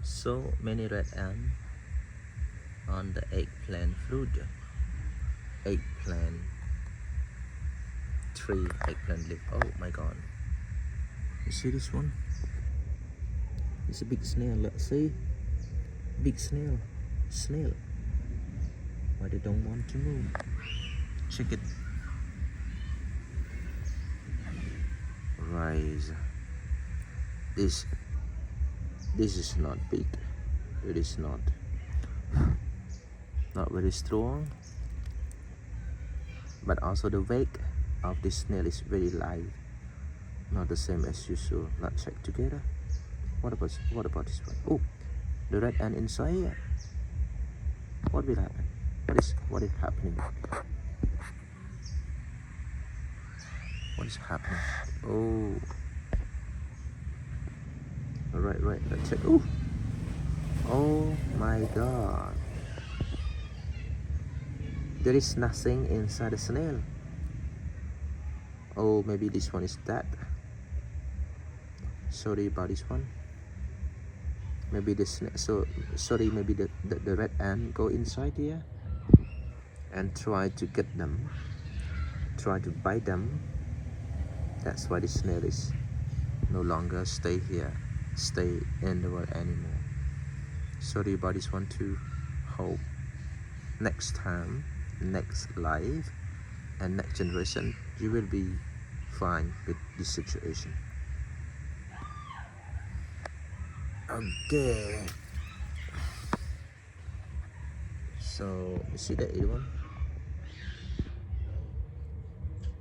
So many red ants on the eggplant fruit. Eggplant tree, eggplant leaf. Oh my god. You see this one? It's a big snail. Let's see. Big snail. Snail. Why they don't want to move? Check it. Rise. This is not big. It is not very strong. But also the weight of this snail is very light. Not the same as usual. Let's check together. What about this one? Oh, the red ant inside here. What will happen? What is happening? What is happening? Oh, right. Let's check. Oh my god. There is nothing inside the snail. Oh, maybe this one is dead. Sorry about this one. Maybe the maybe the red ant go inside here and try to get them, try to bite them. That's why the snail is no longer stay in the world anymore. Sorry about this one too. Hope next time, next life, and next generation, you will be fine with this situation. Okay. So you see that one?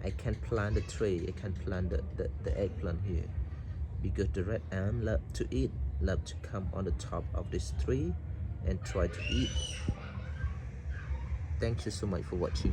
I can plant the tree. I can plant the eggplant here because the red ant love to eat, love to come on the top of this tree and try to eat. Thank you so much for watching.